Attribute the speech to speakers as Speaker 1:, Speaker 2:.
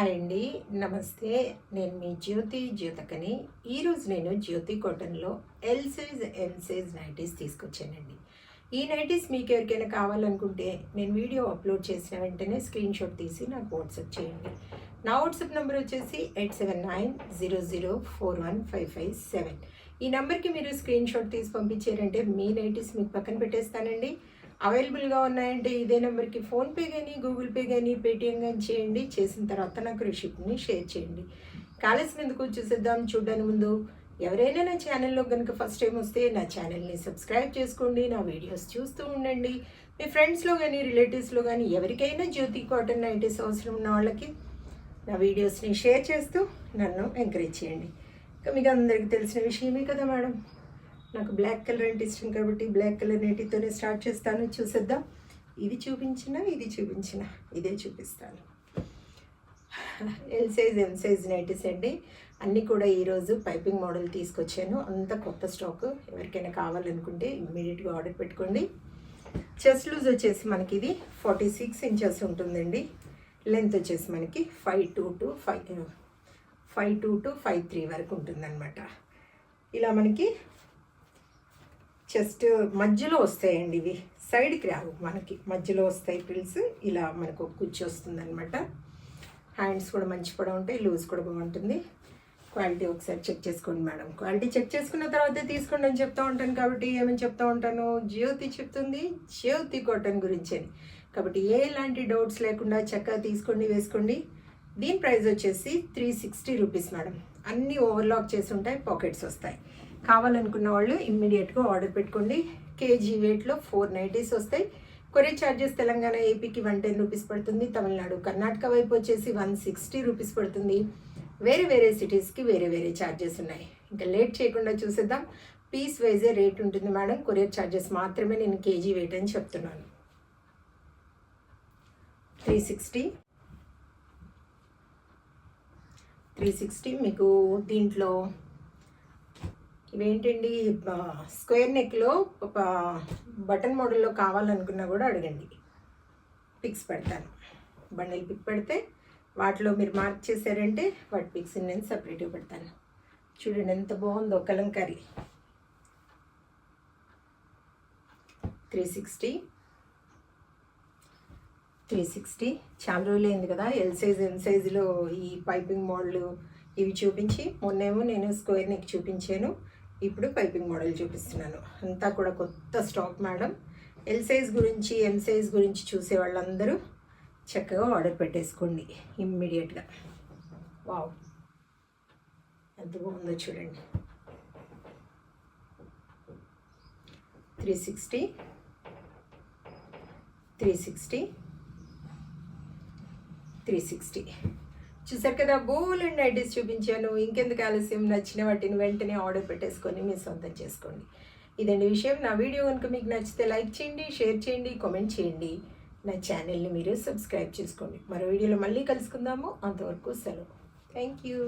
Speaker 1: Hi అండి, నమస్తే. నేను మీ జ్యోతకని. ఈరోజు నేను జ్యోతి కాటన్లో L size M size nighties తీసుకొచ్చానండి. ఈ నైటీస్ మీకు ఎవరికైనా కావాలనుకుంటే నేను వీడియో అప్లోడ్ చేసిన వెంటనే స్క్రీన్ షాట్ తీసి నాకు వాట్సాప్ చేయండి. నా వాట్సాప్ నెంబర్ వచ్చేసి 8790041557. ఈ నెంబర్కి మీరు స్క్రీన్ షాట్ తీసి పంపించారంటే మీ నైటీస్ మీకు పక్కన పెట్టేస్తానండి. అవైలబుల్గా ఉన్నాయంటే ఇదే నెంబర్కి ఫోన్పే కానీ, గూగుల్ పే కానీ, పేటిఎం కానీ చేయండి. చేసిన తర్వాత నాకు రిసిప్ట్ని షేర్ చేయండి. కావాల్సినందుకు చూసేద్దాం. చూడడానికి ముందు ఎవరైనా నా ఛానల్లో కనుక ఫస్ట్ టైం వస్తే నా ఛానల్ని సబ్స్క్రైబ్ చేసుకోండి. నా వీడియోస్ చూస్తూ ఉండండి. మీ ఫ్రెండ్స్లో కానీ, రిలేటివ్స్లో కానీ ఎవరికైనా జ్యోతి కాటన్ నైటీస్ అవసరం ఉన్న వాళ్ళకి నా వీడియోస్ని షేర్ చేస్తూ నన్ను ఎంకరేజ్ చేయండి. ఇంకా మీకు అందరికీ తెలిసిన విషయమే కదా మేడం, నాకు బ్లాక్ కలర్ అంటే ఇష్టం కాబట్టి బ్లాక్ కలర్ నైటీతోనే స్టార్ట్ చేస్తాను. చూసేద్దాం. ఇది చూపించిన ఇదే చూపిస్తాను. L size M size nighties అండి. అన్నీ కూడా ఈరోజు పైపింగ్ మోడల్ తీసుకొచ్చాను. అంత కొత్త స్టాక్. ఎవరికైనా కావాలనుకుంటే ఇమ్మీడియట్గా ఆర్డర్ పెట్టుకోండి. చెస్ట్ లూజ్ వచ్చేసి మనకి ఇది 46 ఇంచెస్ ఉంటుందండి. లెంత్ వచ్చేసి మనకి 5'2" to 5'3" వరకు ఉంటుందన్నమాట. ఇలా మనకి చెస్ట్ మధ్యలో వస్తాయండి. ఇవి సైడ్కి రావు, మనకి మధ్యలో వస్తాయి పిల్స్. ఇలా మనకు కుర్చీ వస్తుందన్నమాట. హ్యాండ్స్ కూడా మంచి కూడా ఉంటాయి, లూజ్ కూడా బాగుంటుంది. క్వాలిటీ ఒకసారి చెక్ చేసుకోండి మేడం. క్వాలిటీ చెక్ చేసుకున్న తర్వాతే తీసుకోండి అని చెప్తూ ఉంటాను. కాబట్టి ఏమని చెప్తూ ఉంటాను, జ్యోతి చెప్తుంది జ్యోతి కాటన్ గురించి అని. కాబట్టి ఎలాంటి డౌట్స్ లేకుండా చక్కగా తీసుకోండి, వేసుకోండి. దీని ప్రైస్ వచ్చేసి 360 రూపీస్ మేడం. అన్నీ ఓవర్లాక్ చేసి ఉంటాయి, పాకెట్స్ వస్తాయి. కావాలనుకున్న వాళ్ళు ఇమ్మీడియట్గా ఆర్డర్ పెట్టుకోండి. కేజీ వెయిట్లో 4 నైటీస్ వస్తాయి. కొరియర్ ఛార్జెస్ తెలంగాణ, ఏపీకి 110 రూపీస్ పడుతుంది. తమిళనాడు, కర్ణాటక వైపు వచ్చేసి 160 రూపీస్ పడుతుంది. వేరే వేరే సిటీస్కి వేరే వేరే ఛార్జెస్ ఉన్నాయి. ఇంకా లేట్ చేయకుండా చూసేద్దాం. పీస్ వైజే రేట్ ఉంటుంది మేడం. కొరియర్ ఛార్జెస్ మాత్రమే నేను కేజీ వెయిట్ అని చెప్తున్నాను. 360 మీకు దీంట్లో ఇవేంటండి, స్క్వేర్ నెక్లో బటన్ మోడల్లో కావాలనుకున్నా కూడా అడగండి, పిక్స్ పెడతాను. బండిల్ పిక్ పెడితే వాటిలో మీరు మార్క్ చేశారంటే వాటి పిక్స్ నేను సపరేట్గా పెడతాను. చూడండి ఎంత బాగుందో కలంకారీ. 360 చాలా రోజులైంది కదా ఎల్ సైజ్ ఎం సైజులో ఈ పైపింగ్ మోడల్ ఇవి చూపించి. మొన్నేమో నేను స్క్వేర్ నెక్ చూపించాను, ఇప్పుడు పైపింగ్ మోడల్ చూపిస్తున్నాను. అంతా కూడా కొత్త స్టాక్ మేడం. ఎల్ సైజ్ గురించి ఎం సైజ్ గురించి చూసే వాళ్ళందరూ చక్కగా ఆర్డర్ పెట్టేసుకోండి ఇమ్మీడియట్గా. వావ్, ఎంత బాగుందో చూడండి. 360 చూసారు కదా, బోల్ అండ్ నైటీస్ చూపించాను. ఇంకెందుకు ఆలస్యం, నచ్చిన వాటిని వెంటనే ఆర్డర్ పెట్టేసుకొని మీ సొంతం చేసుకోండి. ఇదండి విషయం. నా వీడియో కనుక మీకు నచ్చితే లైక్ చేయండి, షేర్ చేయండి, కామెంట్ చేయండి. నా ఛానల్ని మీరు సబ్స్క్రైబ్ చేసుకోండి. మరో వీడియోలో మళ్ళీ కలుసుకుందాము. అంతవరకు సెలవు. Thank you.